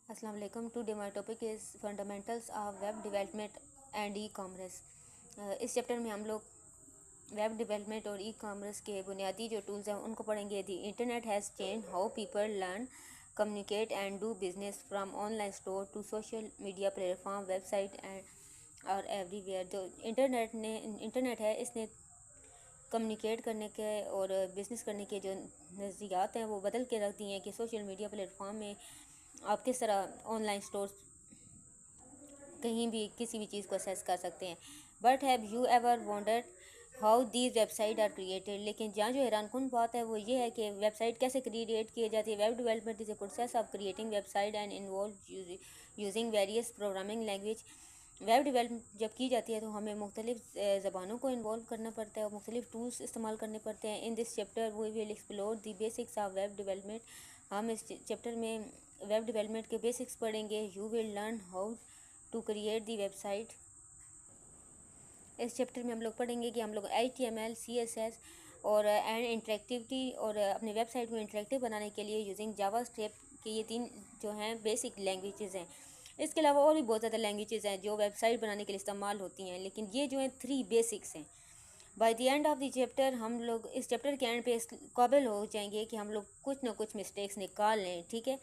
अस्सलाम वालेकुम। Today my topic is fundamentals of web development and e commerce. इस chapter में हम लोग वेब डेवलपमेंट और ई कॉमर्स के बुनियादी जो टूल्स हैं उनको पढ़ेंगे। The internet has change how people learn, communicate and do business from online store to social media platform, website and और एवरीवेयर। जो इंटरनेट है इसने कम्युनिकेट करने के और बिज़नेस करने के जो नज़रियात हैं वो बदल के रख दिए हैं कि सोशल मीडिया प्लेटफॉर्म में आप किस तरह ऑनलाइन स्टोर कहीं भी किसी भी चीज़ को असेस कर सकते हैं। But have you ever wondered how these website R created. लेकिन जहाँ जो हैरान कन बात है वो ये है कि वेबसाइट कैसे क्रिएट की जाती है। Web development is a process of creating website and involve using various programming language. Web develop जब की जाती है तो हमें मुख्तलिफ ज़बानों को इन्वॉल्व करना पड़ता है और मुख्तलिफ टूल्स इस्तेमाल करने पड़ते हैं। In this chapter we will explore the basics of web development. हम इस चैप्टर में वेब डेवलपमेंट के बेसिक्स पढ़ेंगे। You will learn how to create the website. इस चैप्टर में हम लोग पढ़ेंगे कि हम लोग HTML, CSS और एंड इंटरेक्टिविटी और अपनी वेबसाइट को इंटरेक्टिव बनाने के लिए यूजिंग जावास्क्रिप्ट के ये 3 जो हैं बेसिक लैंग्वेजेस हैं। इसके अलावा और भी बहुत ज़्यादा लैंग्वेजेस हैं जो वेबसाइट बनाने के लिए इस्तेमाल होती हैं, लेकिन ये जो हैं 3 बेसिक्स हैं। By the end of the chapter हम लोग इस चैप्टर के एंड पे इस काबिल हो जाएंगे कि हम लोग कुछ ना कुछ मिस्टेक्स निकाल लें। ठीक है,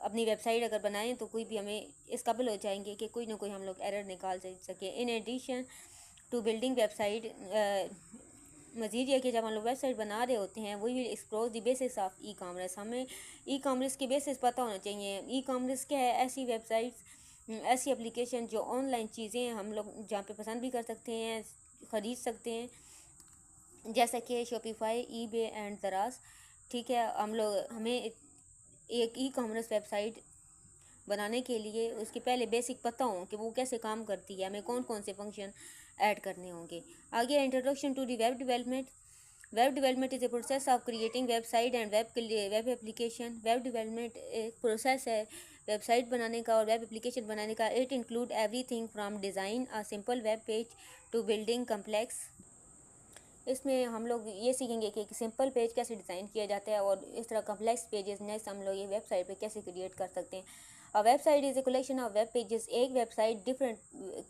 अपनी वेबसाइट अगर बनाएं तो कोई भी हमें इस काबिल हो जाएंगे कि कोई ना कोई हम लोग एरर निकाल सके। In addition to building website, मज़ीद यह कि जब हम लोग वेबसाइट बना रहे होते हैं we will explore the basis of e commerce. हमें ई कॉमर्स के बेसिस पता होना चाहिए। ई कॉमर्स क्या है? ऐसी वेबसाइट्स, ऐसी एप्लीकेशन जो ऑनलाइन चीज़ें हम लोग जहाँ पे पसंद भी कर सकते हैं, ख़रीद सकते हैं, जैसा कि शॉपिफाई, ईबे एंड दराज। ठीक है, हमें एक ई कॉमर्स वेबसाइट बनाने के लिए उसके पहले बेसिक पता हो कि वो कैसे काम करती है, हमें कौन कौन से फंक्शन ऐड करने होंगे। आगे introduction to the web development. Web development is a process of creating website and web application. Web development एक प्रोसेस है वेबसाइट बनाने का और वेब एप्लीकेशन बनाने का। It include everything from design a simple web page to building complex. इसमें हम लोग ये सीखेंगे कि एक सिंपल पेज कैसे डिज़ाइन किया जाता है और इस तरह कम्प्लेक्स पेजेस नेक्स्ट हम लोग ये वेबसाइट पे कैसे क्रिएट कर सकते हैं। A website is a collection of web pages. एक website different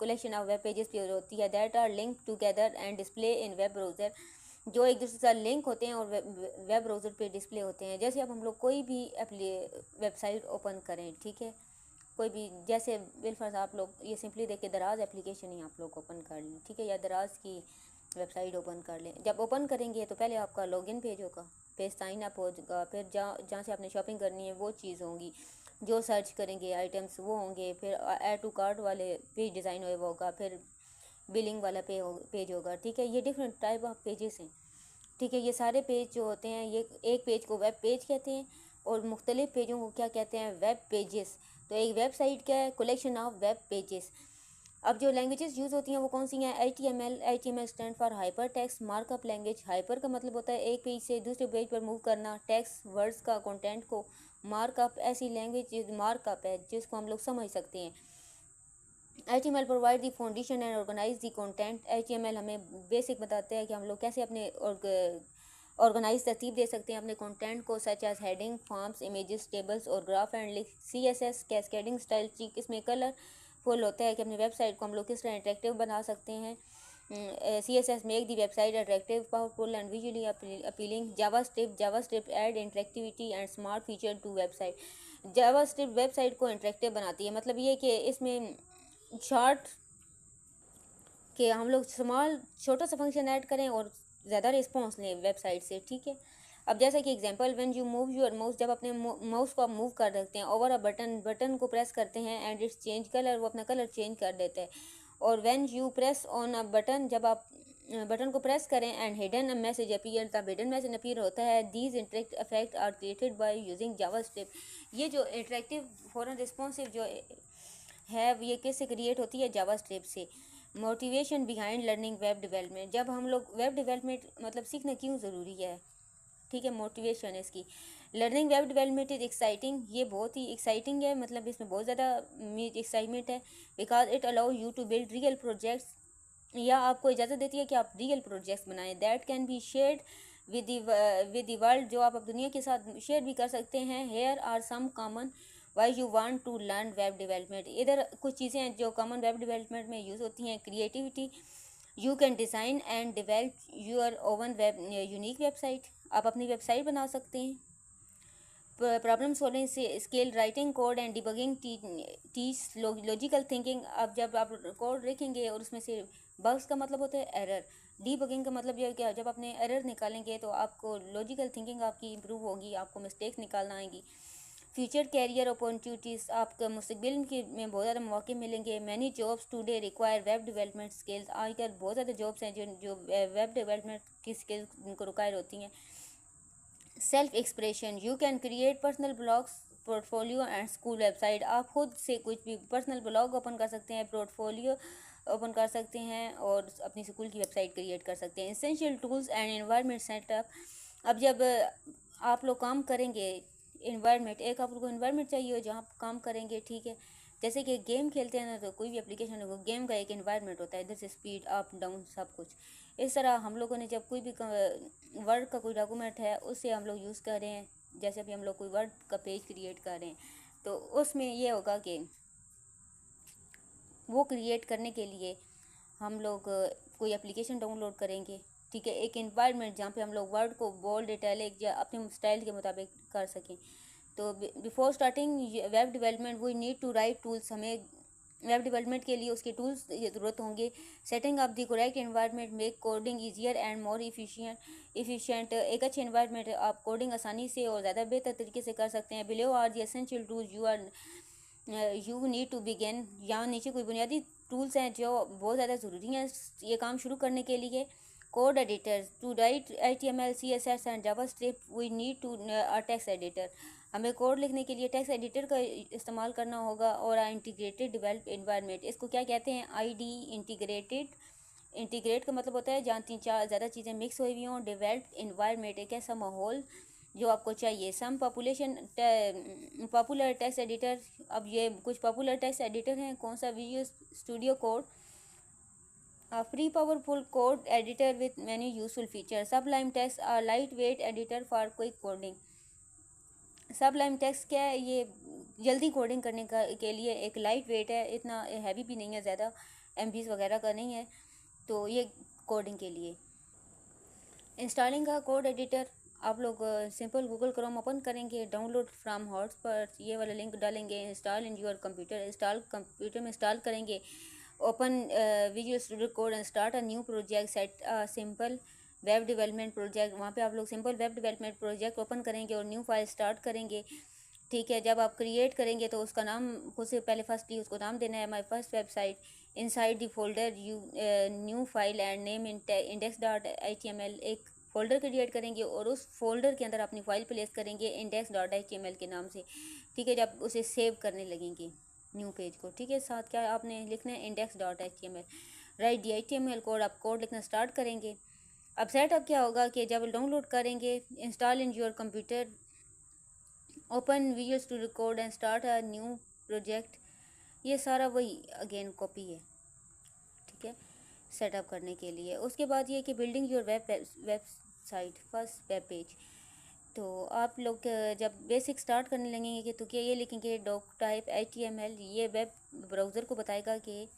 collection of web pages पे होती है that are link together and display in web browser, जो एक दूसरे से लिंक होते हैं और वेब ब्राउज़र पे डिस्प्ले होते हैं। जैसे अब हम लोग कोई भी वेबसाइट ओपन करें, ठीक है, कोई भी, जैसे बिलफर्ज आप लोग ये सिंपली देख के दराज एप्लीकेशन ही आप लोग ओपन कर लें, ठीक है, या दराज की वेबसाइट ओपन कर लें। जब ओपन करेंगे तो पहले आपका लॉगिन पेज होगा, पेज साइन अप होगा, फिर जहाँ से आपने शॉपिंग करनी है वो चीज़ होंगी, जो सर्च करेंगे आइटम्स वो होंगे, फिर ऐड टू कार्ट वाले पेज डिज़ाइन हुए वो होगा, फिर बिलिंग वाला पेज होगा। ठीक है, ये डिफरेंट टाइप ऑफ पेजेस हैं। ठीक है, ये सारे पेज जो होते हैं, ये एक पेज को वेब पेज कहते हैं और मुख्तलिफ पेजों को क्या कहते हैं? Web pages. तो एक वेबसाइट क्या है? Collection of web pages. अब जो लैंग्वेजेस यूज़ होती हैं वो कौन सी हैं? HTML stand for hyper text markup language. Hyper का मतलब होता है एक पेज से दूसरे पेज पर मूव करना, टेक्स्ट वर्ड्स का कंटेंट को। मार्कअप ऐसी लैंग्वेज मार्कअप है जिसको हम लोग समझ सकते हैं। HTML provide the foundation and organize the content. HTML हमें बेसिक बताते हैं कि हम लोग कैसे अपने ऑर्गेनाइज तरतीब दे सकते हैं अपने कंटेंट को, such as heading, forms, images, tables और graph and link. CSS cascading style sheet, इसमें कलरफुल होता है कि अपनी वेबसाइट को हम लोग किस तरह इंटरेक्टिव बना सकते हैं। CSS make the website attractive, powerful and visually appealing. JavaScript add interactivity and smart feature to website. JavaScript website को इंटरेक्टिव बनाती है, मतलब ये कि इसमें शॉर्ट कि हम लोग स्मॉल छोटा सा फंक्शन ऐड करें और ज़्यादा रिस्पॉन्स लें वेबसाइट से। ठीक है, अब जैसा कि example, when you move your mouse, जब अपने माउस को आप मूव कर रखते हैं ओवर अ बटन को प्रेस करते हैं एंड इट्स चेंज कलर, वो अपना कलर चेंज कर देता है। और when you press on a button, जब आप बटन को प्रेस करें एंड हिडन मैसेज अपीयर, तब हिडन मैसेज अपीयर होता है। These interact effect are created by using JavaScript. ये जो इंटरेक्टिव फॉरन रिस्पॉन्सिव जो है ये कैसे क्रिएट होती है? जावास्क्रिप्ट से। Motivation behind learning web development. जब हम लोग वेब डेवलपमेंट मतलब सीखना क्यों ज़रूरी है? ठीक है, मोटिवेशन इसकी। Learning web development is exciting, ये बहुत ही एक्साइटिंग है, मतलब इसमें बहुत ज़्यादा एक्साइटमेंट है। Because it allow you to build real projects, या आपको इजाज़त देती है कि आप रियल प्रोजेक्ट्स बनाएं that can be shared with the world, जो आप दुनिया के साथ शेयर भी कर सकते हैं। Here are some common why you want to learn web development. इधर कुछ चीज़ें हैं जो कॉमन वेब डेवलपमेंट में यूज़ होती हैं। Creativity, you can design and develop your own web unique website, आप अपनी वेबसाइट बना सकते हैं। Problem solving skill, writing code and debugging, teach logical thinking. अब जब आप कोड लिखेंगे और उसमें से बग्स का मतलब होता है एरर, डीबगिंग का मतलब यह है कि जब अपने एरर निकालेंगे तो आपको लॉजिकल थिंकिंग आपकी इम्प्रूव होगी, आपको मिस्टेक्स निकालना आएंगी। फ्यूचर कैरियर अपॉर्चुनिटीज़, आपको मुस्तकबिल के में बहुत ज़्यादा मौके मिलेंगे। Many jobs today require web development skills, आजकल बहुत ज़्यादा जॉब्स हैं जो वेब डेवलपमेंट की स्किल्स को रिक्वायर होती हैं। Self expression, you can create personal blogs, portfolio and school website, आप खुद से कुछ भी पर्सनल ब्लॉग ओपन कर सकते हैं, पोर्टफोलियो ओपन कर सकते हैं और अपनी स्कूल की वेबसाइट क्रिएट कर सकते हैं। Essential tools and environment setup, अब जब आप लोग काम करेंगे, इन्वायरमेंट, एक आप लोग को इन्वायरमेंट चाहिए हो जहाँ आप काम करेंगे, ठीक है। जैसे कि गेम खेलते हैं ना, तो कोई भी एप्लीकेशन हो, गेम का एक इन्वायरमेंट होता है, इधर से स्पीड अप डाउन सब कुछ। इस तरह हम लोगों ने जब कोई भी वर्ड का कोई डॉक्यूमेंट है उससे हम लोग यूज़ कर रहे हैं, जैसे अभी हम लोग कोई वर्ड का पेज क्रिएट कर रहे हैं, तो उसमें ये होगा कि वो क्रिएट करने के लिए हम लोग कोई एप्लीकेशन डाउनलोड करेंगे, ठीक है। एक इन्वायरमेंट जहाँ पे हम लोग वर्ड को बोल्ड, इटैलिक या अपने स्टाइल के मुताबिक कर सकें। तो before starting web development we need to right tools, हमें वेब डेवलपमेंट के लिए उसके टूल्स की ज़रूरत होंगे। Setting up the correct environment make coding easier and more efficient, एक अच्छे एनवायरनमेंट आप कोडिंग आसानी से और ज़्यादा बेहतर तरीके से कर सकते हैं। Below are the essential tools you need to begin, यहाँ नीचे कोई बुनियादी टूल्स हैं जो बहुत ज़्यादा ज़रूरी हैं ये काम शुरू करने के लिए। Code editor, to write HTML CSS and JavaScript we need to text editor, हमें कोड लिखने के लिए टेक्स्ट एडिटर का इस्तेमाल करना होगा। और इंटीग्रेटेड डेवलप एनवायरनमेंट, इसको क्या कहते हैं, ID इंटीग्रेटेड। इंटीग्रेट का मतलब होता है जहाँ 3-4 ज़्यादा चीज़ें मिक्स हुई हुई हों। डेवलप एनवायरनमेंट, एक ऐसा माहौल जो आपको चाहिए। सम पॉपुलर टेक्स्ट एडिटर, अब ये कुछ पॉपुलर टेक्स्ट एडिटर हैं, कौन सा, visual studio code, free powerful code editor with many useful feature. Sublime text light weight editor for quick coding. Sublime text क्या है, ये जल्दी कोडिंग करने के लिए एक लाइट वेट है, इतना हैवी भी नहीं है, ज़्यादा MBs वगैरह का नहीं है, तो ये कोडिंग के लिए। इंस्टॉलिंग का कोड एडिटर, आप लोग सिंपल गूगल क्रोम ओपन करेंगे, डाउनलोड फ्रॉम हॉटस्पॉट, ये वाला लिंक डालेंगे, install in your computer, computer में इंस्टॉल करेंगे। Open visual studio code and start a new project, set simple web development project, वहाँ पे आप लोग simple web development project open करेंगे और न्यू फाइल स्टार्ट करेंगे, ठीक है। जब आप क्रिएट करेंगे तो उसका नाम खुद से पहले फर्स्टली उसको नाम देना है, my first website. Inside the folder you new file and name index.html, एक फ़ोल्डर क्रिएट करेंगे और उस फोल्डर के अंदर अपनी फ़ाइल प्लेस करेंगे index.html के नाम से, ठीक है। जब उसे सेव करने लगेंगे न्यू पेज को, ठीक है, साथ क्या आपने लिखना है, index.html, राइट दी HTML कोड, आप कोड लिखना स्टार्ट करेंगे। अब सेटअप क्या होगा कि जब डाउनलोड करेंगे, install in your computer, open visual studio code and start a new project, ये सारा वही अगेन कॉपी है, ठीक है, सेटअप करने के लिए। उसके बाद ये कि building your website, first web page, तो आप लोग जब बेसिक स्टार्ट करने लगेंगे कि तो क्या ये लिखेंगे डॉक टाइप HTML, ये वेब ब्राउज़र को बताएगा कि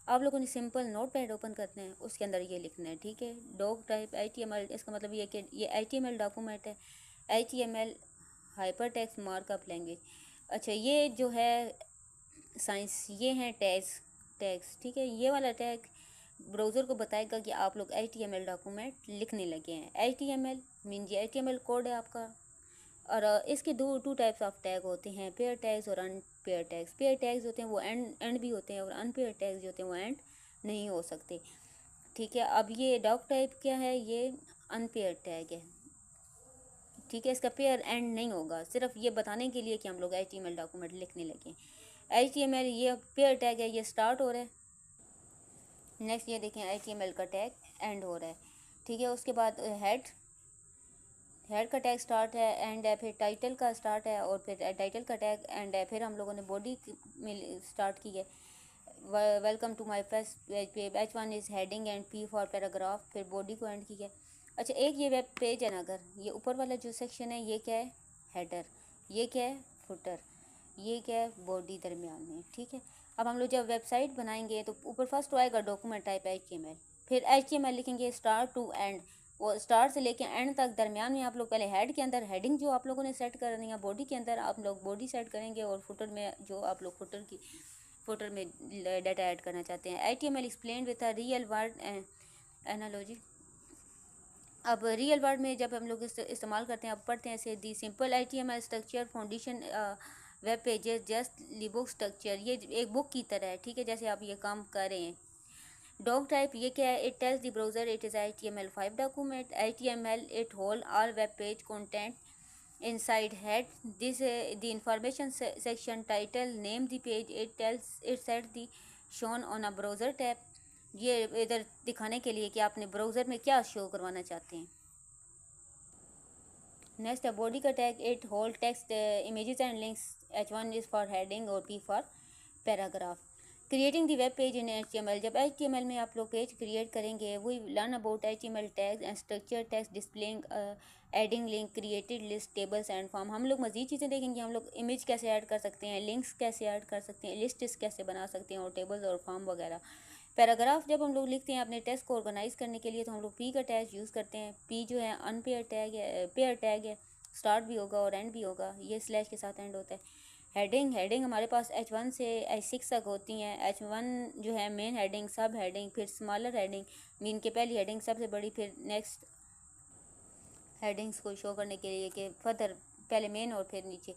आप लोगों ने सिंपल नोटपैड ओपन करना है, उसके अंदर ये लिखना है, ठीक है, डॉक टाइप HTML, इसका मतलब ये कि ये HTML डॉक्यूमेंट है, HTML hyper text markup language. अच्छा, ये जो है साइंस, ये हैं टैग्स, ठीक है, ये वाला टैग ब्राउज़र को बताएगा कि आप लोग HTML डॉक्यूमेंट लिखने लगे हैं। HTML मीन ये HTML कोड है आपका। और इसके टू टाइप्स ऑफ टैग होते हैं, पेयर टैग्स और अनपेयर टैग्स। पेयर टैग्स होते हैं वो एंड भी होते हैं, और अनपेयर टैग्स जो होते हैं वो एंड नहीं हो सकते, ठीक है। अब ये डॉक टाइप क्या है, ये अनपेयर टैग है, ठीक है, इसका पेयर एंड नहीं होगा, सिर्फ ये बताने के लिए कि हम लोग HTML डॉक्यूमेंट लिखने लगे। HTML ये पेयर टैग है, ये स्टार्ट हो रहा है। नेक्स्ट ये देखें, HTML का टैग एंड हो रहा है, ठीक है। उसके बाद हेड का टैग स्टार्ट है, एंड है, फिर टाइटल का स्टार्ट है, और फिर टाइटल का टैग एंड है। फिर हम लोगों ने बॉडी में स्टार्ट की है, welcome to my first page पे, H1 is heading and P for paragraph, फिर बॉडी को एंड की है। अच्छा, एक ये वेब पेज है ना, अगर ये ऊपर वाला जो सेक्शन है ये क्या है, हेडर, ये क्या है, फुटर, ये क्या है, बॉडी दरमियान में, ठीक है। अब हम लोग जब वेबसाइट बनाएंगे तो ऊपर फर्स्ट तो आएगा डॉक्यूमेंट टाइप HTML, फिर HTML लिखेंगे स्टार्ट टू एंड, वो स्टार्ट से लेके एंड तक दरमियान में आप लोग पहले हेड के अंदर हेडिंग जो आप लोगों ने सेट करनी है, बॉडी के अंदर आप लोग बॉडी सेट करेंगे, और फुटर में जो आप लोग फुटर में डाटा ऐड करना चाहते हैं। HTML explain with a real word analogy. अब रियल वर्ड में जब हम लोग इस्तेमाल करते हैं, अब पढ़ते हैं ऐसे, the simple HTML structure foundation web pages just book structure, ये एक बुक की तरह है, ठीक है, जैसे आप ये काम कर रहे हैं। डॉग टाइप ये क्या है, it tells the browser it is HTML5 document, HTML it hold all web page content inside head this the information section title name the page it tells it set the shown on a browser tab, ये इधर दिखाने के लिए कि आपने browser में क्या show करवाना चाहते हैं। नेक्स्ट है बॉडी का tag, it hold text images and links, H1 is for heading और P for paragraph. Creating the web page in HTML, जब HTML में आप लोग पेज क्रिएट करेंगे, we learn about HTML tags and structure text displaying adding link created list tables and form. हम लोग मज़ीद चीज़ें देखेंगे, हम लोग इमेज कैसे ऐड कर सकते हैं, लिंक्स कैसे ऐड कर सकते हैं, लिस्ट्स कैसे बना सकते हैं, और टेबल्स और फॉर्म वगैरह। पैराग्राफ जब हम लोग लिखते हैं अपने टेक्स्ट को ऑर्गेनाइज करने के लिए, तो हम लोग P का टैग यूज़ करते हैं। P जो है अनपेयर टैग है, पेयर टैग है, स्टार्ट भी होगा और एंड भी होगा, ये स्लैश के साथ एंड होता है। हेडिंग हमारे पास H1 से H6 तक होती हैं। H1 जो है मेन हेडिंग, सब हेडिंग, फिर स्मॉलर हेडिंग, मीन के पहली हेडिंग सबसे बड़ी, फिर नेक्स्ट हेडिंग्स को शो करने के लिए कि फर्दर पहले मेन और फिर नीचे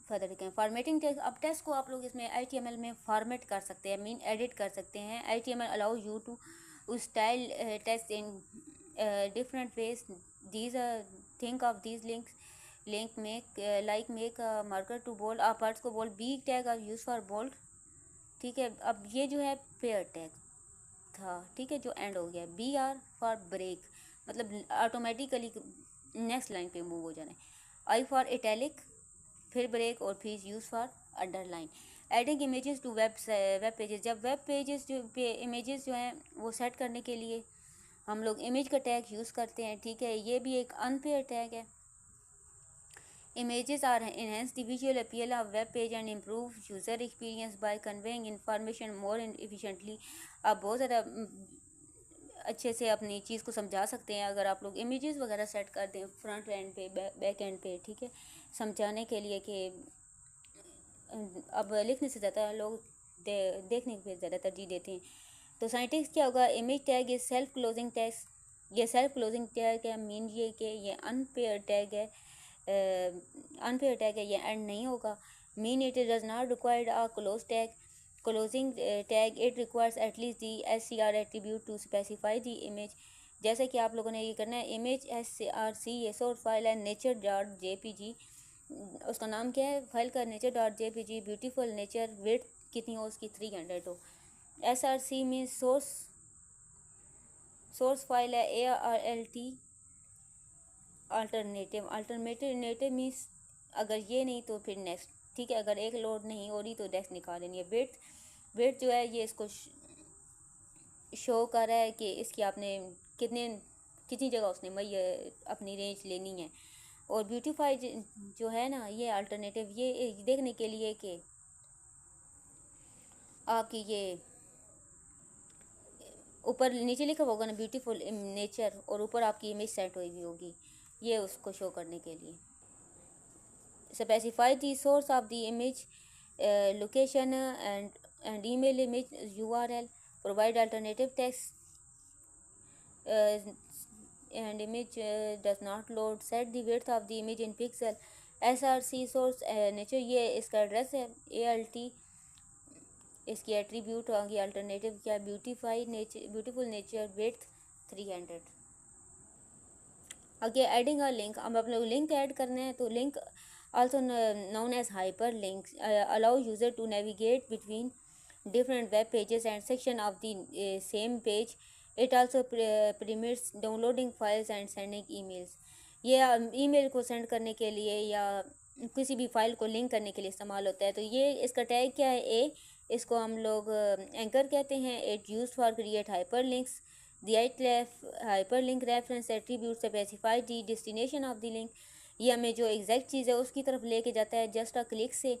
फर्दर लिखें। फॉर्मेटिंग टेक्स्ट, अब टेक्स्ट को आप लोग इसमें HTML में फॉर्मेट कर सकते हैं, मीन एडिट कर सकते हैं। HTML allow you to style text in different ways, these think of these link make like make marker to bold, आप पार्ट्स को bold, B tag are use for bold, ठीक है। अब ये जो है पेयर टैग था, ठीक है, जो एंड हो गया। बी आर फॉर ब्रेक, मतलब ऑटोमेटिकली नेक्स्ट लाइन पे मूव हो जाना है। आई फॉर इटैलिक, फिर ब्रेक, और फिर use for underline. Adding images to web pages, जब वेब पेजेस जो इमेजेस जो हैं वो सेट करने के लिए हम लोग इमेज का टैग यूज़ करते हैं, ठीक है। ये भी एक अनपेयर टैग है। Images are enhance the visual appeal of web page and improve user experience by conveying information more efficiently। आप बहुत ज़्यादा अच्छे से अपनी चीज़ को समझा सकते हैं अगर आप लोग इमेजेस वगैरह सेट कर दें फ्रंट एंड पे, बैक एंड पे, ठीक है, समझाने के लिए कि अब लिखने से ज़्यादा लोग देखने पे ज़्यादा तरजीह देते हैं। तो साइंटिस्ट क्या होगा, image tag is self closing tag. ये सेल्फ क्लोजिंग टैग है, मीन ये कि ये अनपेयर टैग है, अनपेयर टैग है, ये एंड नहीं होगा। Mean it does not required a close tag, closing tag it requires at least the SCR attribute to specify the image. जैसे कि आप लोगों ने ये करना है, इमेज SCRC ये सोर्स फाइल है nature.jpg, उसका नाम क्या है फाइल का, nature.jpg, ब्यूटीफुल नेचर, विड्थ कितनी हो उसकी 300 हो। SRC मीन सोर्स फाइल है, ARLT अल्टरनेटिव मीन्स अगर ये नहीं तो फिर नेक्स्ट, ठीक है, अगर एक लोड नहीं हो रही तो नेक्स्ट निकाल लेनी है। विड्थ जो है ये इसको शो कर रहा है कि इसकी आपने कितनी जगह उसने अपनी रेंज लेनी है। और ब्यूटीफाई जो है ना, ये अल्टरनेटिव, ये देखने के लिए कि आपकी ये ऊपर नीचे लिखा होगा ना ब्यूटीफुल नेचर, और ऊपर आपकी इमेज सेट हुई होगी, ये उसको शो करने के लिए। Specify the source of the image, location and email image URL, provide alternative text and image does not load, set the width of the image in pixel। SRC source nature ये इसका address है, ALT इसकी attribute होगी, alternative क्या, beautiful nature, width 300। आगे adding a link, अब आप लोग लिंक ऐड करने हैं, तो link also known as hyperlinks allow user to navigate between different web pages and section of the same page। It also permits downloading files and sending emails। ये email को send करने के लिए या किसी भी फाइल को लिंक करने के लिए इस्तेमाल होता है। तो ये इसका टैग क्या है, इसको हम लोग एंकर कहते हैं। It use for create hyperlinks, the hyperlink reference attribute specify the destination of the link, ये हमें जो एग्जैक्ट चीज़ है उसकी तरफ लेके जाता है जस्ट अ क्लिक से।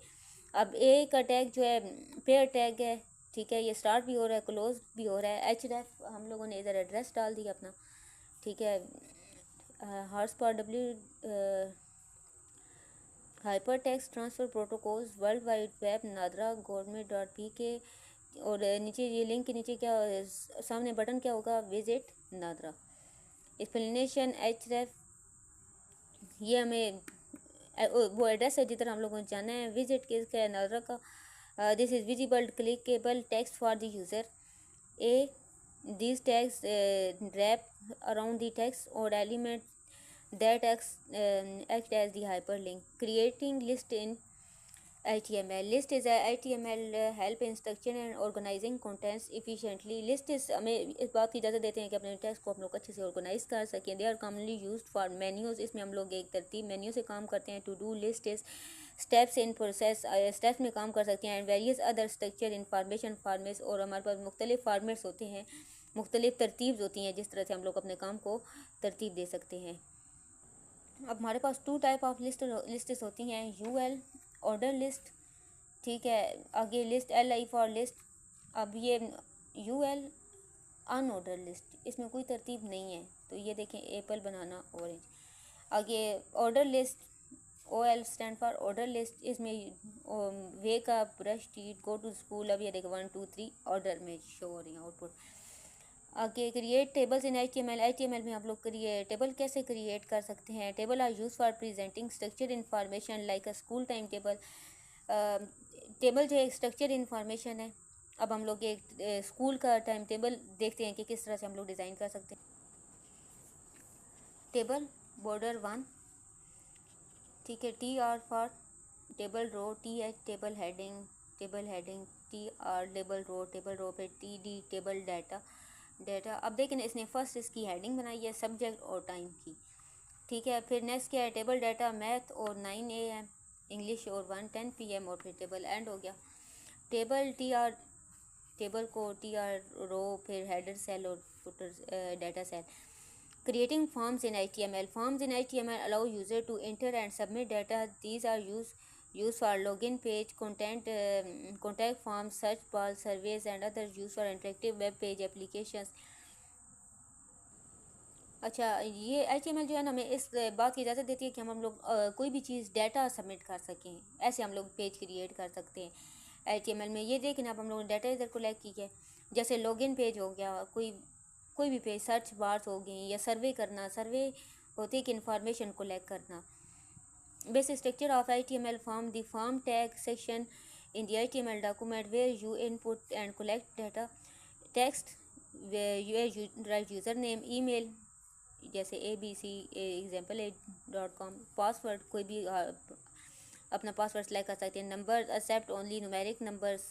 अब ए का टैग जो है पेयर टैग है, ठीक है, ये स्टार्ट भी हो रहा है, क्लोज भी हो रहा है। एच हम लोगों ने इधर एड्रेस डाल दिया अपना, ठीक है। Horse power W hyper text transfer protocols world wide web NADRA government.pk। और नीचे ये लिंक के नीचे क्या सामने बटन क्या होगा, विजिट नादरा। एक्सप्लेनेशन ये हमें वो एड्रेस है जिधर हम लोगों को जाना है। विजिट किसका है, नादरा का। This is visible clickable text for the user. A these tags wrap around the text or element that act as the hyperlink. Creating list in HTML. List is a HTML help in structuring and organizing contents efficiently. List is हमें इस बात की इजाज़त देते हैं कि अपने text को हम लोग अच्छे से ऑर्गेनाइज कर सकें। They are commonly used for menus. इसमें हम लोग एक तरतीब मेन्यू से काम करते हैं। To do list is steps in process, steps में काम कर सकते हैं। And various other structure information formats, और हमारे पास मुख्तलिफ फॉर्मेट्स होते हैं, मुख्तलिफ तरतीब होती हैं जिस तरह से हम लोग अपने काम को तरतीब दे सकते हैं। अब हमारे पास टू टाइप ऑफ लिस्ट्स होती हैं। यूएल ऑर्डर लिस्ट, ठीक है, आगे लिस्ट LI फॉर लिस्ट। अब ये यूएल अनऑर्डर लिस्ट, इसमें कोई तरतीब नहीं है। तो ये देखें, एप्पल बनाना ऑरेंज। आगे order list, OL stand for order list. इसमें वे का brush teeth go to school. अब ये देखें 1 2 3 ऑर्डर में शो हो रही है आउटपुट। आगे क्रिएट टेबल्स इन HTML में हम लोग टेबल कैसे क्रिएट कर सकते हैं। Table are use for presenting structure information like a school time table. Table जो एक स्ट्रक्चर इन्फॉर्मेशन है। अब हम लोग एक स्कूल का टाइम टेबल देखते हैं कि किस तरह से हम लोग डिज़ाइन कर सकते हैं। टेबल बॉर्डर 1, ठीक है, TR for table row, TH table heading, TR table row पे TD टेबल डाटा। अब देखें इसने फर्स्ट इसकी हेडिंग बनाई है सब्जेक्ट और टाइम की, ठीक है। फिर नेक्स्ट क्या है, टेबल डाटा मैथ और 9 AM, इंग्लिश और 1:10 PM, और फिर टेबल एंड हो गया। टेबल TR टेबल को TR रो, फिर हेडर सेल और footer data cell. Creating forms in HTML. Forms in HTML allow user to enter and submit data. These are used for login page, contact forms, search bar, surveys, and others used for interactive web page applications. अच्छा, ये HTML जो है ना, हमें इस बात की इजाज़त देती है कि हम लोग कोई भी चीज़ डाटा सबमिट कर सकें। ऐसे हम लोग पेज क्रिएट कर सकते हैं HTML में। ये देखें, अब हम लोगों ने डाटा इधर कलेक्ट की है। जैसे लॉगिन पेज हो गया, कोई भी पेज, सर्च बार्स हो गई, या सर्वे करना, सर्वे होती है कि इंफॉर्मेशन कलेक्ट करना। Basic structure of HTML form, the form tag section in the HTML document where you input and collect data. Text where you write user name, email जैसे ABC example.com। Password, कोई भी अपना password select कर सकते हैं। Number accept only numeric numbers,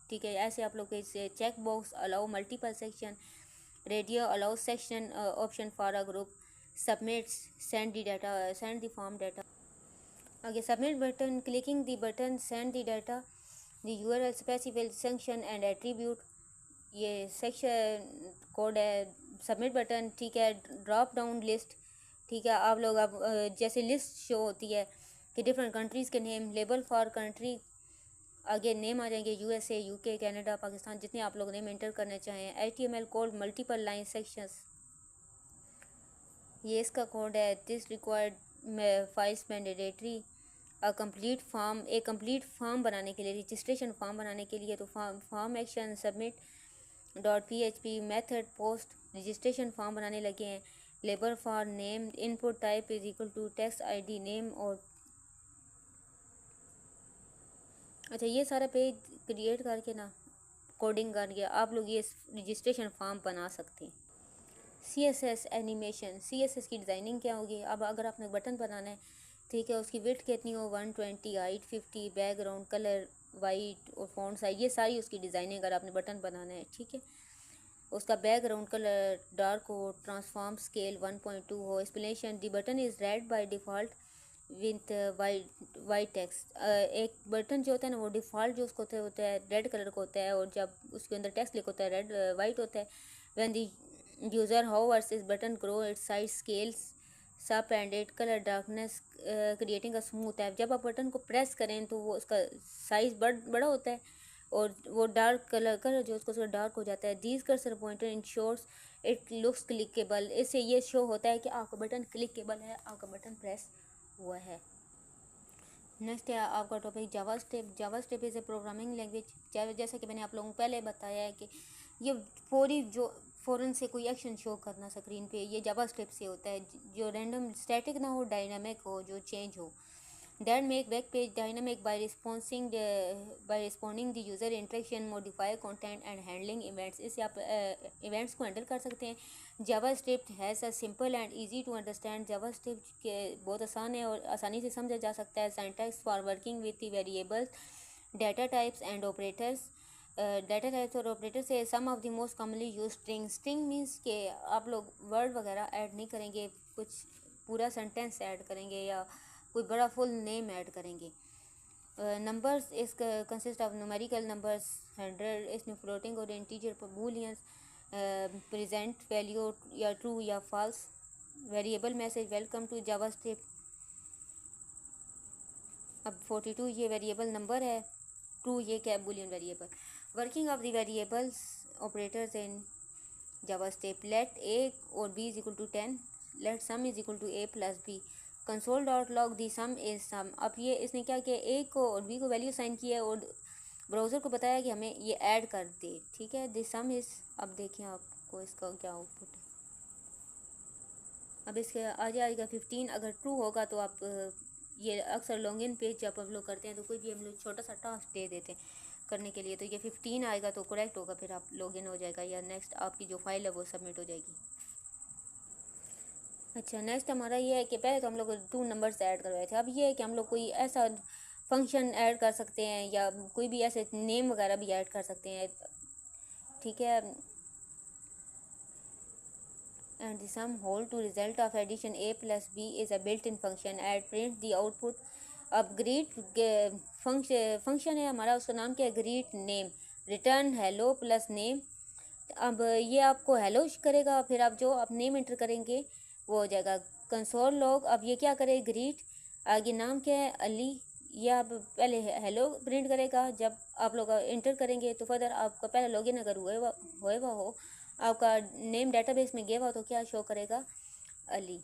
ठीक है। ऐसे आप लोग इसे check box allow multiple section. Radio allow section option for a group. Submit send the data, send the form data. आगे submit button, clicking the button send the data. The URL specify section and attribute, ये section code है। Submit button, ठीक है। Drop down list, ठीक है। आप लोग अब जैसे लिस्ट शो होती है कि डिफरेंट कंट्रीज़ के नेम, लेबल फॉर कंट्री, आगे नेम आ जाएंगे USA, UK, कनाडा, पाकिस्तान, जितने आप लोग नेम एंटर करना चाहें। HTML code multiple line sections, ये इसका कोड है। This required files mandatory. Complete form, एक कंप्लीट फॉर्म बनाने के लिए, रजिस्ट्रेशन फॉर्म बनाने के लिए, तो form action submit .php method post registration form बनाने लगे हैं। Label for name, input type is equal to text ID name. और अच्छा, ये सारा पेज क्रिएट करके ना, कोडिंग करके आप लोग ये रजिस्ट्रेशन फॉर्म बना सकते हैं। CSS एनिमेशन, CSS की डिज़ाइनिंग क्या होगी। अब अगर आपने बटन बनाना है, ठीक है, उसकी विड्थ कितनी हो, 120, हाइट 50, बैकग्राउंड कलर वाइट और फॉन्ट साइज, ये सारी उसकी डिज़ाइनिंग अगर आपने बटन बनाना है, ठीक है। उसका बैकग्राउंड कलर डार्क हो, ट्रांसफॉर्म स्केल 1.2 हो। Explanation, the button is red by default with white text. एक बटन जो होता है ना, वो डिफ़ॉल्ट जो उसको होता है रेड कलर का होता है, और जब उसके अंदर टेक्स्ट लिखा होता है वाइट होता है। व्हेन द यूज़र हाउवर्स इस button grow its size scales up and it colour darkness creating a smooth type. जब आप बटन को प्रेस करें तो वो उसका साइज़ बड़ा होता है और वो डार्क कलर जो उसका डार्क हो जाता है। These cursor pointer insures it looks clickable. इससे ये शो होता है कि आपका बटन क्लिकेबल है, आपका बटन प्रेस हुआ है। नेक्स्ट है आपका topic JavaScript. JavaScript is a programming language. जैसा कि मैंने आप लोगों को पहले बताया है कि ये फ़ौरन से कोई एक्शन शो करना स्क्रीन पे, ये जावास्क्रिप्ट से होता है, जो रैंडम स्टैटिक ना हो, डायनामिक हो, जो चेंज हो। That make web page dynamic by responding the user interaction, modify content and handling events। इससे आप events को हैंडल कर सकते हैं। JavaScript has a simple and easy to understand. JavaScript के बहुत आसान है और आसानी से समझा जा सकता है। Syntax for working with the variables, data types and operators. Data types और ऑपरेटर से some of the most commonly use string means के आप लोग वर्ड वगैरह ऐड नहीं करेंगे, कुछ पूरा सेंटेंस ऐड करेंगे या कोई बड़ा फुल नेम ऐड करेंगे। Numbers is consist of numerical numbers 100, इसमें फ्लोटिंग और इंटीजर बूलियंस प्रेजेंट वैल्यू या ट्रू या false. Variable message welcome to JavaScript. अब 42 ये वेरिएबल नंबर है, ट्रू ये क्या boolean variable. Working of the variables operators in JavaScript. Let a और b is equal to 10, let sum is equal to a plus b. Console dot log the some is sum. अब ये इसने क्या किया, ए को और बी को value sign किया है और ब्राउज़र को बताया कि हमें ये ऐड कर दे, ठीक है। दी सम इज़, अब देखें आपको इसका क्या आउटपुट है। अब इसके आ जाएगा 15। अगर ट्रू होगा तो आप ये अक्सर लॉगिन पेज जब हम लोग करते हैं तो कोई भी हम लोग छोटा सा टास्क दे देते हैं करने के लिए, तो ये 15 आएगा तो करेक्ट होगा, फिर आप लॉगिन हो जाएगा या नेक्स्ट आपकी जो फाइल है वो सबमिट हो जाएगी। अच्छा, नेक्स्ट हमारा ये है कि पहले तो हम लोग 2 नंबर्स ऐड करवाए थे। अब ये है कि हम लोग कोई ऐसा फंक्शन ऐड कर सकते हैं या कोई भी ऐसे नेम वगैरह भी ऐड कर सकते हैं, ठीक है। And the sum whole to result of addition a plus b is a built in function add print the output. अब ग्रीट फंक्शन है हमारा, उसका नाम क्या है, greet name. Return hello plus name. अब ये आपको हेलो करेगा, फिर आप जो आप नेम एंटर करेंगे वो हो जाएगा। कंसोल लॉग, अब ये क्या करे, ग्रीट, आगे नाम क्या है, अली। ये आप पहले हेलो प्रिंट करेगा जब आप लोग एंटर करेंगे, तो फर्दर आपका पहले लॉगिन अगर हुआ हो, आपका नेम डेटाबेस में गया हुआ तो क्या शो करेगा, अली।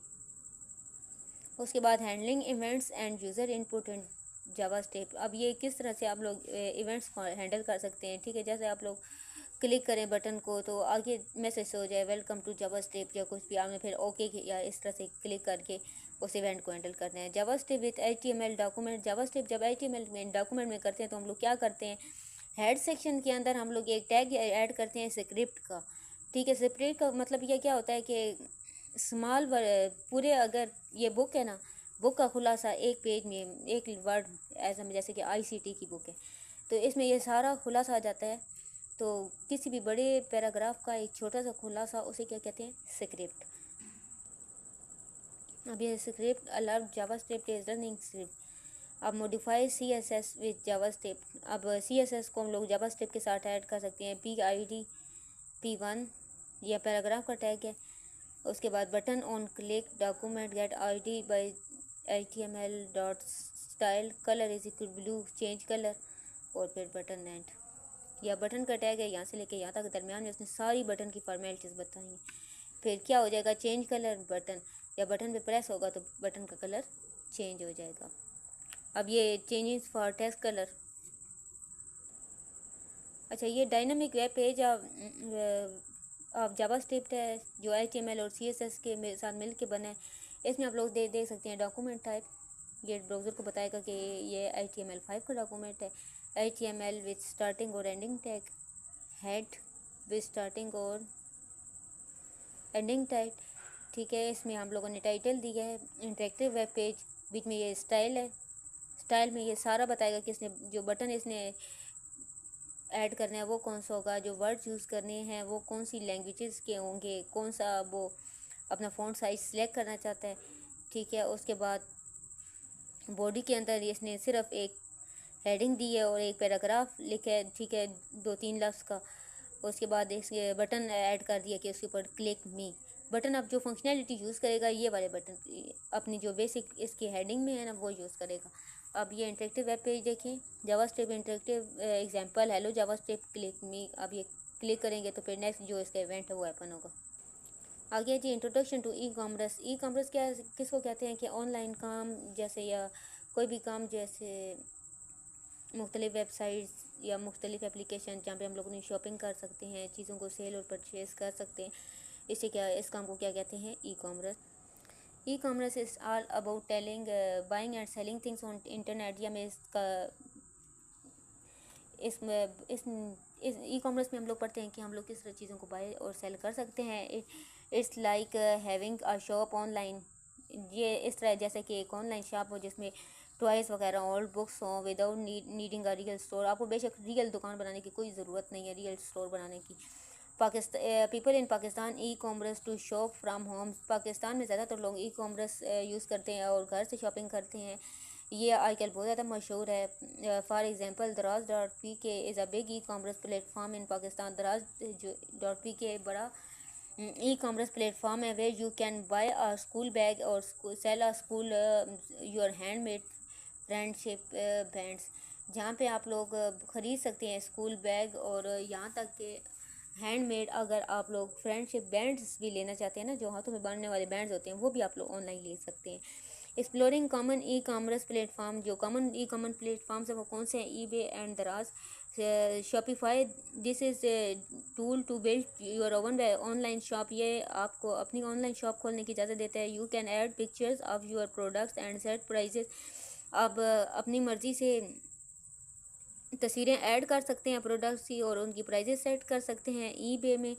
उसके बाद handling events end user input and JavaScript. अब ये किस तरह से आप लोग इवेंट्स को हैंडल कर सकते हैं, ठीक है। जैसे आप लोग क्लिक करें बटन को तो आगे मैसेज हो जाए वेलकम टू जावास्क्रिप्ट या कुछ भी, आपने फिर ओके या इस तरह से क्लिक करके उस इवेंट को हैंडल करना है। JavaScript with HTML document. JavaScript जब HTML में डॉक्यूमेंट में करते हैं तो हम लोग क्या करते हैं, हेड सेक्शन के अंदर हम लोग एक टैग ऐड करते हैं स्क्रिप्ट का, ठीक है। स्क्रिप्ट का मतलब ये क्या होता है कि स्मॉल पूरे, अगर ये बुक है ना, बुक का खुलासा एक पेज में एक वर्ड, ऐसा जैसे कि ICT की बुक है तो इसमें ये सारा खुलासा आ जाता है। तो किसी भी बड़े पैराग्राफ का एक छोटा सा खुलासा, उसे क्या कहते हैं, स्क्रिप्ट। अब ये script allow JavaScript is running script. अब मॉडिफाई CSS विद जावास्क्रिप्ट। अब CSS को हम लोग जावास्क्रिप्ट के साथ ऐड कर सकते हैं। PID P1 यह पैराग्राफ का टैग है। उसके बाद button on click document get ID by HTML dot style colour is equal blue change colour, और फिर बटन एंड। या बटन का टैग है, यहाँ से लेके यहाँ तक दरमियान में उसने सारी बटन की फॉर्मेलिटीज़ बताई। फिर क्या हो जाएगा, चेंज कलर बटन, या बटन पे प्रेस होगा तो बटन का कलर चेंज हो जाएगा। अब ये चेंजेस फॉर टेक्स्ट कलर। अच्छा, ये डायनामिक वेब पेज आप जावास्क्रिप्ट है जो HTML और CSS के साथ मिल के बना है। इसमें आप लोग देख सकते हैं डॉक्यूमेंट टाइप, ये ब्राउज़र को बताएगा कि ये HTML5 का डॉक्यूमेंट है। HTML विथ स्टार्टिंग और ending tag, head with starting और एंडिंग टैग, ठीक है। इसमें हम लोगों ने टाइटल दिया है इंटरेक्टिव वेब पेज। बीच में ये स्टाइल है, स्टाइल में ये सारा बताएगा कि इसने जो बटन इसने ऐड करना है वो कौन सा होगा, जो वर्ड्स यूज़ करने हैं वो कौन सी लैंग्वेजेस के होंगे, कौन सा वो अपना फ़ॉन्ट साइज सेलेक्ट करना चाहता है, ठीक है। उसके बाद बॉडी के अंदर इसने सिर्फ एक हेडिंग दी है और एक पैराग्राफ लिखा है, ठीक है, 2-3 लफ्ज़ का। उसके बाद इसके बटन ऐड कर दिया कि उसके ऊपर क्लिक मी, बटन अब जो फंक्शनैलिटी यूज़ करेगा ये वाले बटन, अपनी जो बेसिक इसकी हेडिंग में है ना वो यूज़ करेगा। अब ये इंटरेक्टिव वेब पेज देखें, JavaScript interactive example hello JavaScript click मी। अब ये क्लिक करेंगे तो फिर नेक्स्ट जो इसका इवेंट है वो ओपन होगा। आगे जी introduction to e commerce. E commerce क्या किसको कहते हैं कि ऑनलाइन काम जैसे या कोई भी काम जैसे मुख्तलिफ़ वेबसाइट्स या मुख्तलिफ़ एप्लीकेशन जहाँ पे हम लोग अपनी शॉपिंग कर सकते हैं, चीज़ों को सेल और परचेज़ कर सकते हैं, इसे क्या इस काम को क्या कहते हैं ई commerce. E commerce is all about telling buying and selling things on internet. या मैं इसका इस ई कॉमर्स में हम लोग पढ़ते हैं कि हम लोग किस तरह चीज़ों को बाय और सेल कर सकते हैं। It's like having a shop online. ये इस तरह जैसे कि एक ऑनलाइन शॉप हो जिसमें टॉयज़ वगैरह ओल्ड बुक्स हों without needing a real store. आपको बेशक रियल दुकान बनाने की कोई ज़रूरत नहीं है, रियल स्टोर बनाने की। People in Pakistan e commerce to shop from home. Pakistan में ज़्यादातर लोग ई कॉमर्स यूज़ करते हैं और घर से शॉपिंग करते हैं। ये आजकल बहुत ज़्यादा मशहूर है। फॉर एग्ज़ाम्पल दराज.pk is a big e commerce platform in Pakistan. दराज.pk बड़ा ई कॉमर्स प्लेटफॉर्म है where you can buy a school bag और sell a school your handmade friendship bands, जहाँ पे आप लोग ख़रीद सकते हैं स्कूल बैग और यहाँ तक कि हैंडमेड अगर आप लोग फ्रेंडशिप बैंड्स भी लेना चाहते हैं ना, जो हाथों में बांधने वाले बैंड्स होते हैं, वो भी आप लोग ऑनलाइन ले सकते हैं। Exploring common e commerce platform. जो कॉमन ई कॉमन प्लेटफॉर्म्स हैं वो कौन से हैं? EBay and Daraz, Shopify. This is tool to build your own online shop. ये आपको अपनी ऑनलाइन शॉप खोलने की इजाज़त देता है। You can add pictures of your products and set prices. अब अपनी मर्ज़ी से तस्वीरें ऐड कर सकते हैं प्रोडक्ट्स की और उनकी प्राइजेस सेट कर सकते हैं। ईबे में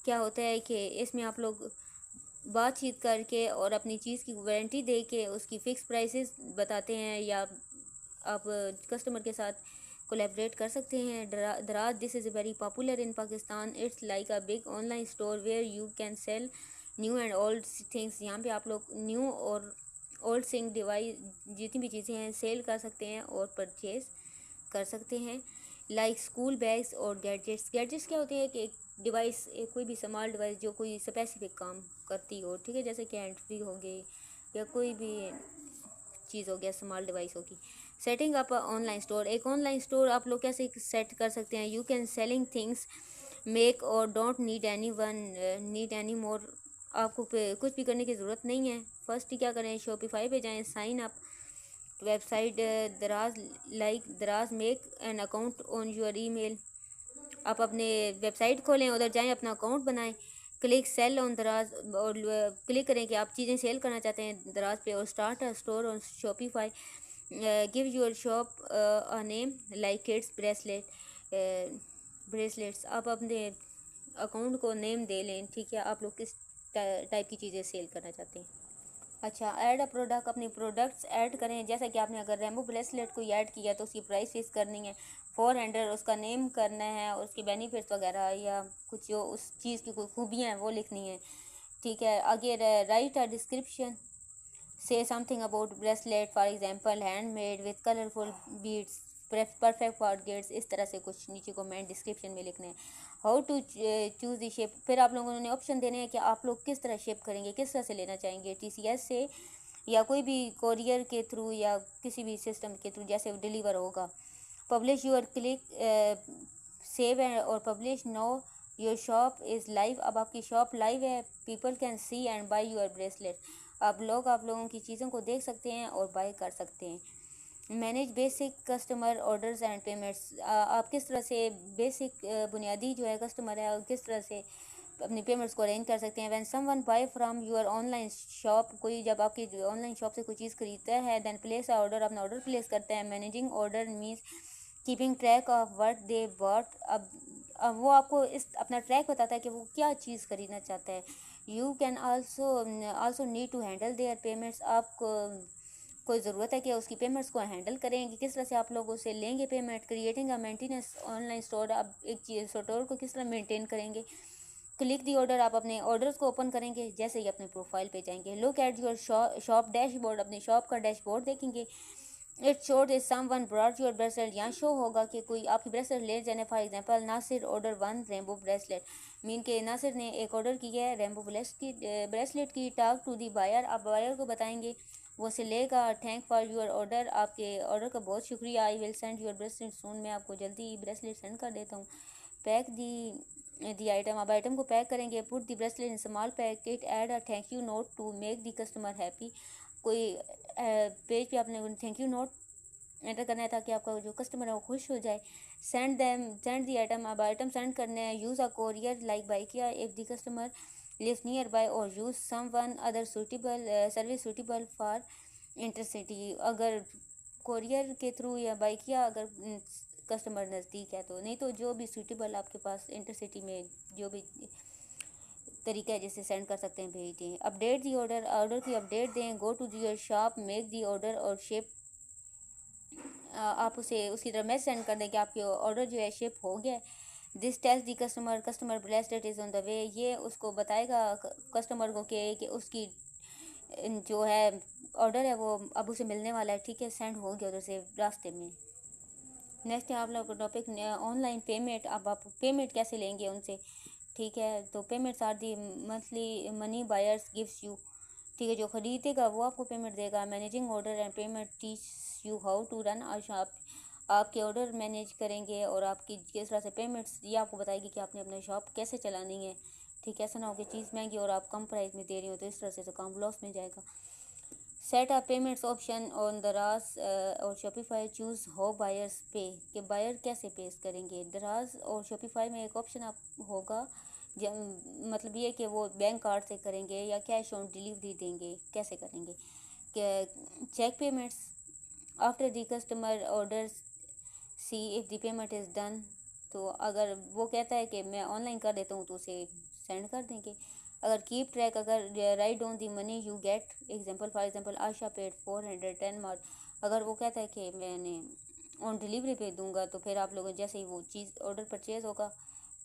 क्या होता है कि इसमें आप लोग बातचीत करके और अपनी चीज़ की वारंटी दे के उसकी फ़िक्स प्राइसेस बताते हैं या आप कस्टमर के साथ कोलैबोरेट कर सकते हैं। Daraz, this is very popular in Pakistan. It's like a big online store where you can sell new and old things. यहाँ पे आप लोग न्यू और ओल्ड थिंग डिवाइस जितनी भी चीज़ें हैं सेल कर सकते हैं और परचेज़ कर सकते हैं। लाइक स्कूल बैग्स और गैजेट्स। गैजेट्स क्या होते हैं कि एक डिवाइस, एक कोई भी स्मॉल डिवाइस जो कोई स्पेसिफिक काम करती हो, ठीक है, जैसे कि हैंड फ्री हो गई या कोई भी चीज़ हो गया, स्मॉल डिवाइस होगी। Setting up online store. एक ऑनलाइन स्टोर आप लोग कैसे सेट कर सकते हैं? You can selling things make और डोंट नीड एनी मोर। आपको कुछ भी करने की ज़रूरत नहीं है। फर्स्ट ही क्या करें, शॉपिफाई पे जाएं, साइन अप वेबसाइट दराज, लाइक दराज make an account on your email. आप अपने वेबसाइट खोलें, उधर जाएं, अपना अकाउंट बनाएं, क्लिक सेल ऑन दराज और क्लिक करें कि आप चीज़ें सेल करना चाहते हैं दराज पे और start a store on Shopify. Give your shop a name like kids bracelets. आप अपने अकाउंट को नेम दे लें, ठीक है, आप लोग किस टाइप की चीज़ें सेल करना चाहते हैं। अच्छा, ऐड अ प्रोडक्ट। अपनी प्रोडक्ट्स ऐड करें, जैसा कि आपने अगर रेमबो ब्रेसलेट को ऐड किया तो उसकी प्राइस फिक्स करनी है 400, उसका नेम करना है और उसके बेनिफिट्स वगैरह या कुछ जो उस चीज़ की कोई खूबियाँ हैं वो लिखनी है, ठीक है। आगे write a description, say something about bracelet for example handmade with colourful beads perfect for gifts. इस तरह से कुछ नीचे कमेंट डिस्क्रिप्शन में लिखना है। How to choose the shape. फिर आप लोगों ने ऑप्शन देने हैं कि आप लोग किस तरह शेप करेंगे, किस तरह से लेना चाहेंगे, TCS से या कोई भी कोरियर के थ्रू या किसी भी सिस्टम के थ्रू जैसे डिलीवर होगा। पब्लिश यूर क्लिक सेव और publish now your shop is live. अब आपकी शॉप लाइव है, people can see and buy your bracelet. आप लोगों की चीज़ों को देख सकते हैं और बाय कर सकते हैं। Manage basic customer orders and payments. आप किस तरह से बेसिक बुनियादी जो है कस्टमर है किस तरह से अपनी पेमेंट्स को अरेंज कर सकते हैं। When someone buy from your online shop, कोई जब आपकी ऑनलाइन शॉप से कोई चीज़ खरीदता है, देन प्लेस ऑर्डर, अपना ऑर्डर प्लेस करता है। Managing order means keeping track of what they bought. अब वो आपको इस अपना ट्रैक बताता है कि वो क्या चीज़ खरीदना चाहता है। You can also need to handle their payments. आपको कोई ज़रूरत है कि उसकी पेमेंट्स को हैंडल करेंगे, किस तरह से आप लोग उसे लेंगे payment. Creating a maintenance online store. अब एक चीज़ स्टोर को किस तरह मेंटेन करेंगे। क्लिक दी ऑर्डर, आप अपने ऑर्डर्स को ओपन करेंगे जैसे ही अपने प्रोफाइल पे जाएंगे। Look at your shop dashboard, अपने शॉप का डैशबोर्ड देखेंगे। It showed is someone brought your bracelet, यहाँ शो होगा कि कोई आपकी ब्रेसलेट ले जाने। For example Nasir order one rainbow bracelet, mean के नासिर ने एक ऑर्डर किया है रेनबो ब्रेसलेट की। टॉक टू दी बायर, आप बायर को बताएंगे, वो से लेगा। थैंक फॉर योर ऑर्डर, आपके ऑर्डर का बहुत शुक्रिया। I will send your bracelet soon, मैं आपको जल्दी ब्रेसलेट सेंड कर देता हूँ। पैक दी आइटम, आप आइटम को पैक करेंगे। Put the bracelet in small packet, add a thank you note to make the customer happy, कोई पेज पे आपने थैंक यू नोट एंटर करना है ताकि आपका जो कस्टमर है वो खुश हो जाए। सेंड दी आइटम, अब आइटम सेंड करने हैं। Use a courier like Bykea if the customer lives nearby, और use some one other suitable service suitable for intercity, अगर कोरियर के थ्रू या बाइकिया अगर कस्टमर नज़दीक है तो, नहीं तो जो भी सूटेबल आपके पास इंटरसिटी में जो भी तरीका है जिससे सेंड कर सकते हैं भेज दें। अपडेट दी ऑर्डर, ऑर्डर की अपडेट दें। Go to your shop, make the order और शिप, आप उसे उसकी तरफ मैसेज सेंड कर दें कि आपके ऑर्डर जो है शिप हो गया है। This tells the customer bracelet is on the way, ये उसको बताएगा कस्टमर को कि उसकी जो है ऑर्डर है वो अब उसे मिलने वाला है, ठीक है, सेंड हो गया उधर से रास्ते में। नेक्स्ट है आप लोग का टॉपिक ऑनलाइन पेमेंट। अब आप पेमेंट कैसे लेंगे उनसे, ठीक है। तो payments are the monthly money buyers gives you, ठीक है, जो ख़रीदेगा वो आपको पेमेंट देगा। Managing order and payment teach you how to run our shop, आपके ऑर्डर मैनेज करेंगे और आपकी किस तरह से पेमेंट्स ये आपको बताएगी कि आपने अपने शॉप कैसे चलानी है, ठीक है। ऐसा ना हो कि चीज़ महंगी और आप कम प्राइस में दे रही हो, तो इस तरह से तो काम लॉस में जाएगा। Set up payments option on दराज और शॉपिफाई, चूज़ हाउ बायर्स पे, कि बायर कैसे पे करेंगे। दराज और शॉपिफाई में एक ऑप्शन आप होगा मतलब ये कि वो बैंक कार्ड से करेंगे या कैश ऑन डिलीवरी देंगे, कैसे करेंगे। Check payments after the customer order see if the payment is done, तो अगर वो कहता है कि मैं ऑनलाइन कर देता हूँ तो उसे सेंड कर देंगे। अगर कीप ट्रैक, अगर write down the money you get, example for example Asha paid 410 मार्च, अगर वो कहता है कि मैंने ऑन डिलीवरी पे दूंगा, तो फिर आप लोगों जैसे ही वो चीज़ ऑर्डर परचेज़ होगा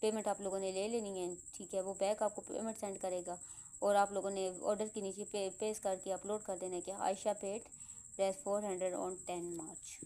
पेमेंट आप लोगों ने ले लेनी है, ठीक है। वो बैक आपको पेमेंट सेंड करेगा और आप लोगों ने ऑर्डर के नीचे पेस्ट करके अपलोड कर देना कि आयशा पेड 410 ऑन 10 मार्च।